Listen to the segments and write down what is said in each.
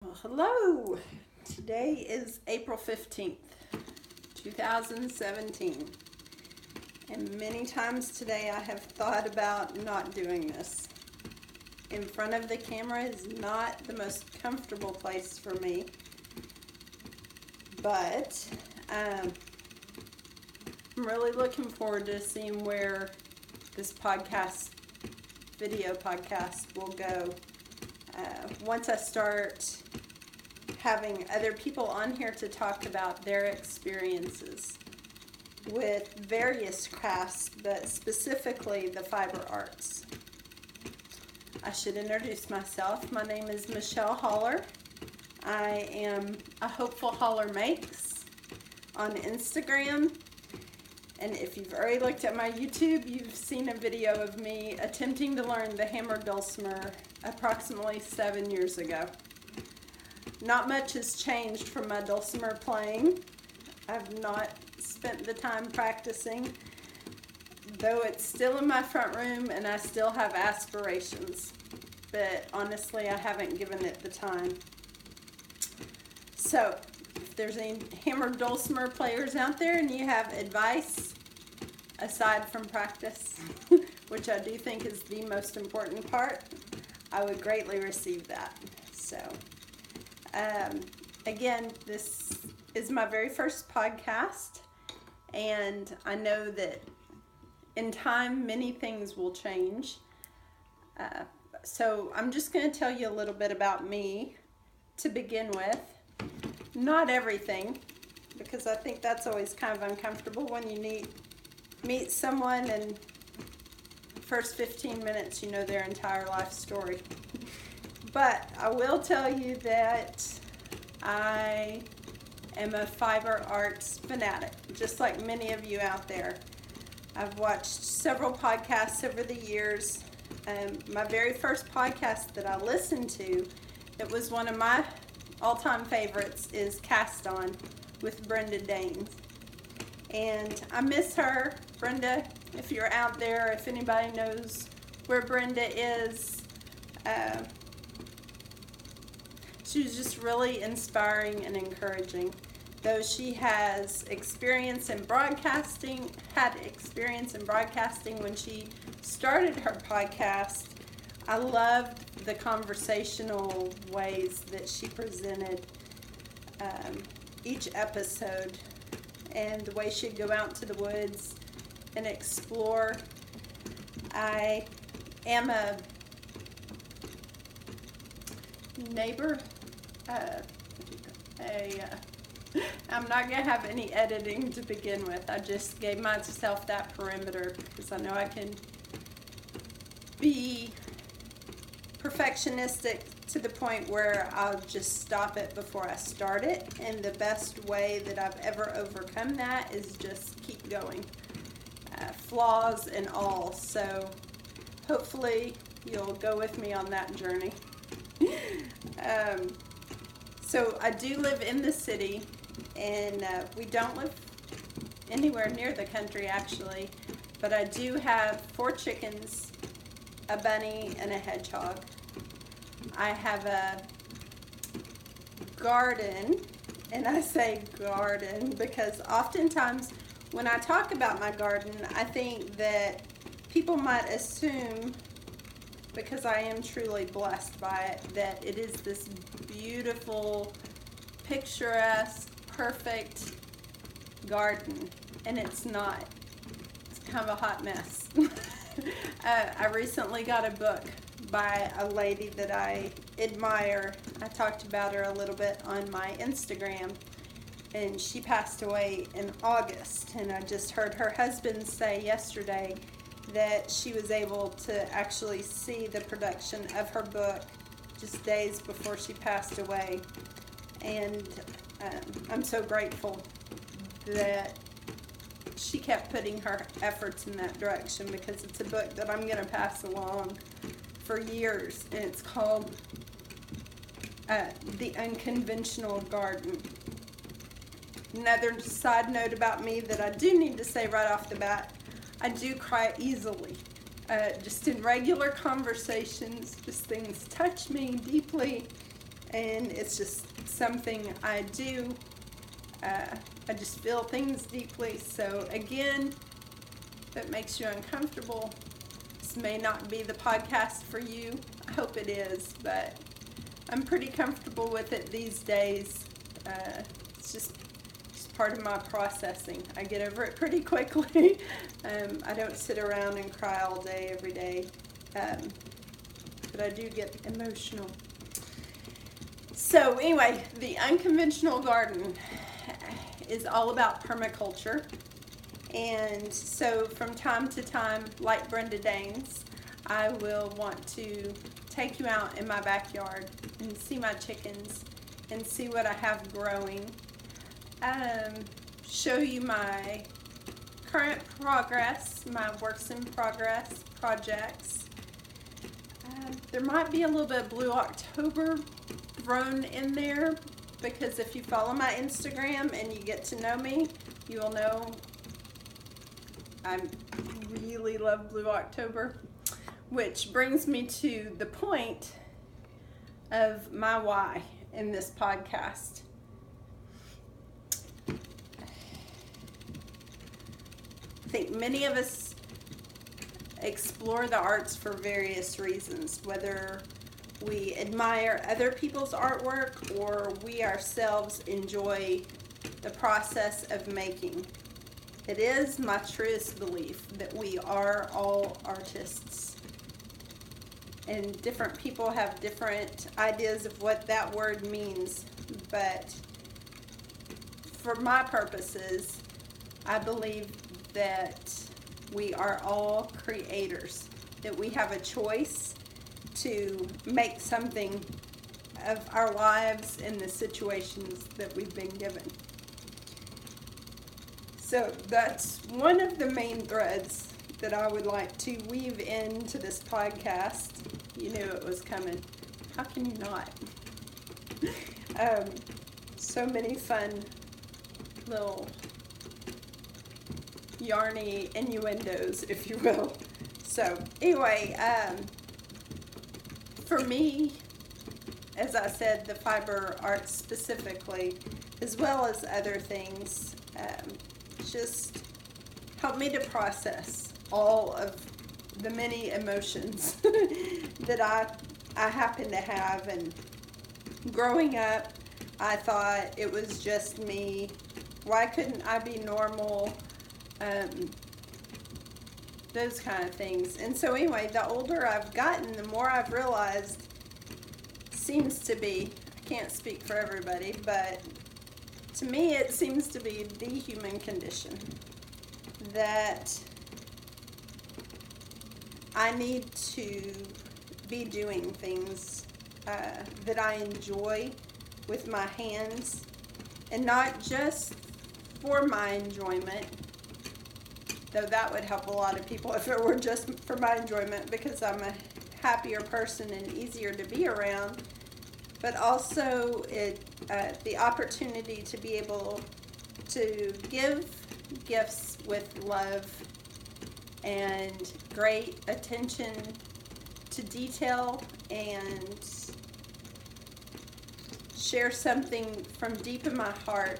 Well, hello. Today is April 15th, 2017. And many times today I have thought about not doing this. In front of the camera is not the most comfortable place for me. But I'm really looking forward to seeing where this video podcast will go. Once I start having other people on here to talk about their experiences with various crafts, but specifically the fiber arts. I should introduce myself. My name is Michelle Holler. I am a Hopeful Holler Makes on Instagram. And if you've already looked at my YouTube, you've seen a video of me attempting to learn the hammer dulcimer approximately 7 years ago. Not much has changed from my dulcimer playing. I've not spent the time practicing, though it's still in my front room and I still have aspirations. But honestly, I haven't given it the time. So, if there's any hammer dulcimer players out there and you have advice aside from practice, which I do think is the most important part, I would greatly receive that. So, again, this is my very first podcast, and I know that in time many things will change. So I'm just going to tell you a little bit about me to begin with. Not everything, because I think that's always kind of uncomfortable when you meet someone and first 15 minutes you know their entire life story. But I will tell you that I am a fiber arts fanatic, just like many of you out there. I've watched several podcasts over the years. My very first podcast that I listened to, that was one of my all-time favorites, is Cast On with Brenda Danes. And I miss her. Brenda, if you're out there, if anybody knows where Brenda is, she was just really inspiring and encouraging. Though she has experience in broadcasting, had experience in broadcasting when she started her podcast, I loved the conversational ways that she presented each episode, and the way she'd go out to the woods and explore. I am a neighbor. I'm not going to have any editing to begin with. I just gave myself that perimeter because I know I can be perfectionistic to the point where I'll just stop it before I start it. And the best way that I've ever overcome that is just keep going. Flaws and all. So hopefully you'll go with me on that journey. So I do live in the city, and we don't live anywhere near the country actually, but I do have 4 chickens, a bunny, and a hedgehog. I have a garden, and I say garden because oftentimes when I talk about my garden, I think that people might assume, because I am truly blessed by it, that it is this beautiful, picturesque, perfect garden, and it's not. It's kind of a hot mess. I recently got a book by a lady that I admire. I talked about her a little bit on my Instagram, and she passed away in August, and I just heard her husband say yesterday that she was able to actually see the production of her book just days before she passed away. And I'm so grateful that she kept putting her efforts in that direction, because it's a book that I'm going to pass along for years, and it's called The Unconventional Garden. Another side note about me that I do need to say right off the bat, I do cry easily. Just in regular conversations, just things touch me deeply, and it's just something I do. I just feel things deeply. So again, if it makes you uncomfortable, this may not be the podcast for you. I hope it is, but I'm pretty comfortable with it these days. It's just part of my processing. I get over it pretty quickly. I don't sit around and cry all day, every day. But I do get emotional. So anyway, the unconventional garden is all about permaculture. And so from time to time, like Brenda Danes, I will want to take you out in my backyard and see my chickens and see what I have growing. Show you my current progress, my works in progress projects. There might be a little bit of Blue October thrown in there, because if you follow my Instagram and you get to know me, you will know I really love Blue October, which brings me to the point of my why in this podcast. I think many of us explore the arts for various reasons, whether we admire other people's artwork or we ourselves enjoy the process of making. It is my truest belief that we are all artists. And different people have different ideas of what that word means, but for my purposes, I believe that we are all creators, that we have a choice to make something of our lives and the situations that we've been given. So that's one of the main threads that I would like to weave into this podcast. You knew it was coming. How can you not? So many fun little yarny innuendos, if you will. So anyway, for me, as I said, the fiber art specifically, as well as other things, just help me to process all of the many emotions that I happen to have. And growing up, I thought it was just me. Why couldn't I be normal? Those kind of things. And so anyway, the older I've gotten, the more I've realized, seems to be, I can't speak for everybody, but to me it seems to be the human condition, that I need to be doing things that I enjoy with my hands, and not just for my enjoyment, though that would help a lot of people if it were just for my enjoyment, because I'm a happier person and easier to be around, but also the opportunity to be able to give gifts with love and great attention to detail, and share something from deep in my heart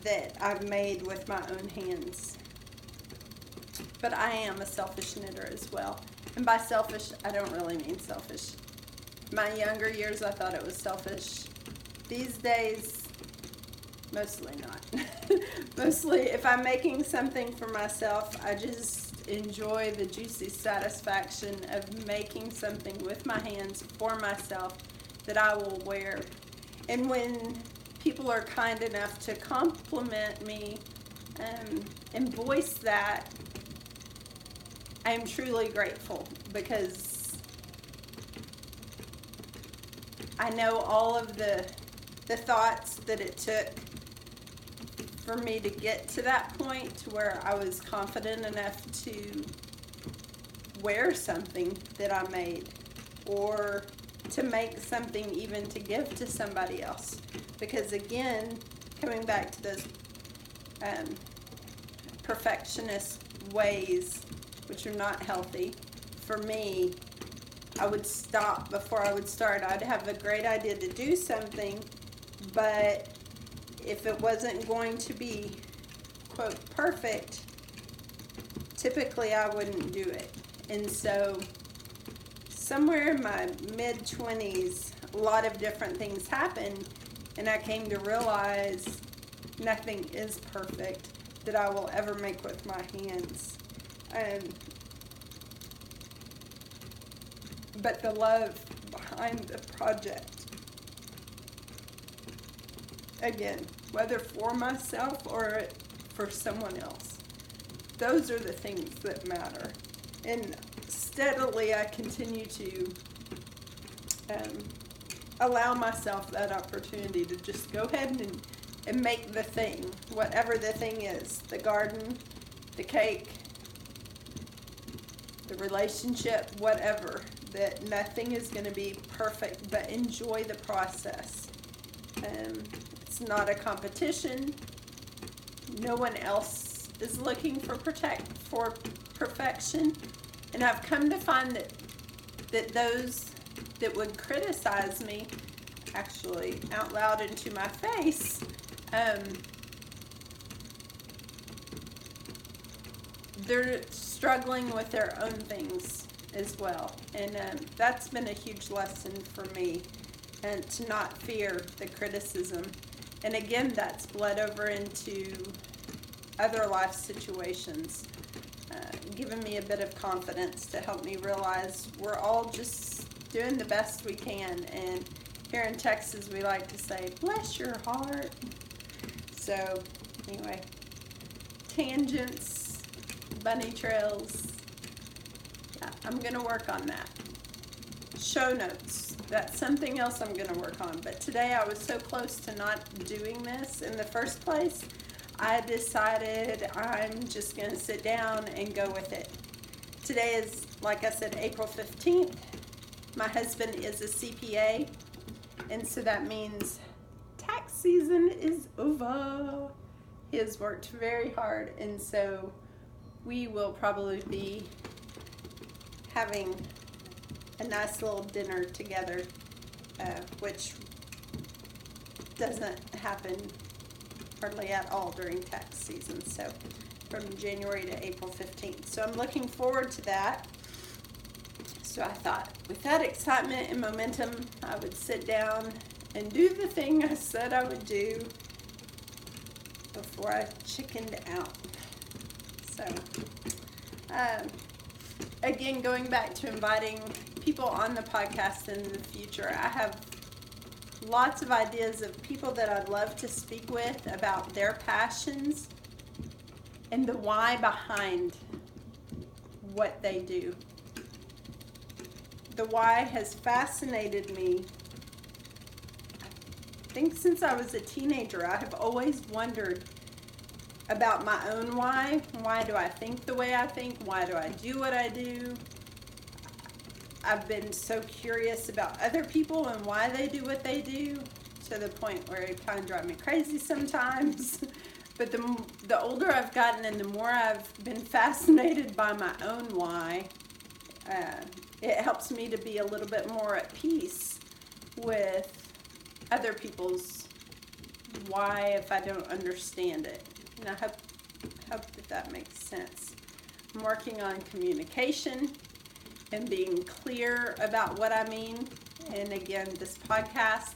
that I've made with my own hands. But I am a selfish knitter as well. And by selfish, I don't really mean selfish. My younger years, I thought it was selfish. These days, mostly not. Mostly, if I'm making something for myself, I just enjoy the juicy satisfaction of making something with my hands for myself that I will wear. And when people are kind enough to compliment me and voice that, I am truly grateful, because I know all of the thoughts that it took for me to get to that point to where I was confident enough to wear something that I made, or to make something even to give to somebody else. Because again, coming back to those perfectionist ways, which are not healthy, for me, I would stop before I would start. I'd have a great idea to do something, but if it wasn't going to be, quote, perfect, typically I wouldn't do it. And so somewhere in my mid-20s, a lot of different things happened, and I came to realize nothing is perfect that I will ever make with my hands. But the love behind the project, again, whether for myself or for someone else, those are the things that matter. And steadily I continue to allow myself that opportunity to just go ahead and make the thing, whatever the thing is, the garden, the cake, the relationship, whatever, that nothing is going to be perfect, but enjoy the process. It's not a competition. No one else is looking for perfection. And I've come to find that those that would criticize me, actually out loud into my face, they're struggling with their own things as well. And that's been a huge lesson for me, and to not fear the criticism. And again, that's bled over into other life situations, giving me a bit of confidence to help me realize we're all just doing the best we can. And here in Texas, we like to say, bless your heart. So anyway, tangents, bunny trails, yeah, I'm going to work on that. Show notes, that's something else I'm going to work on. But today I was so close to not doing this in the first place, I decided I'm just going to sit down and go with it. Today is, like I said, April 15th. My husband is a CPA, and so that means tax season is over. He has worked very hard, and so we will probably be having a nice little dinner together, which doesn't happen hardly at all during tax season, so from January to April 15th. So I'm looking forward to that. So I thought, with that excitement and momentum, I would sit down and do the thing I said I would do before I chickened out. So, again, going back to inviting people on the podcast in the future, I have lots of ideas of people that I'd love to speak with about their passions and the why behind what they do. The why has fascinated me. I think since I was a teenager, I have always wondered about my own why. Why do I think the way I think? Why do I do what I do? I've been so curious about other people and why they do what they do, to the point where it kind of drives me crazy sometimes. But the older I've gotten and the more I've been fascinated by my own why, it helps me to be a little bit more at peace with other people's why if I don't understand it. And I hope that makes sense. I'm working on communication and being clear about what I mean. And again, this podcast,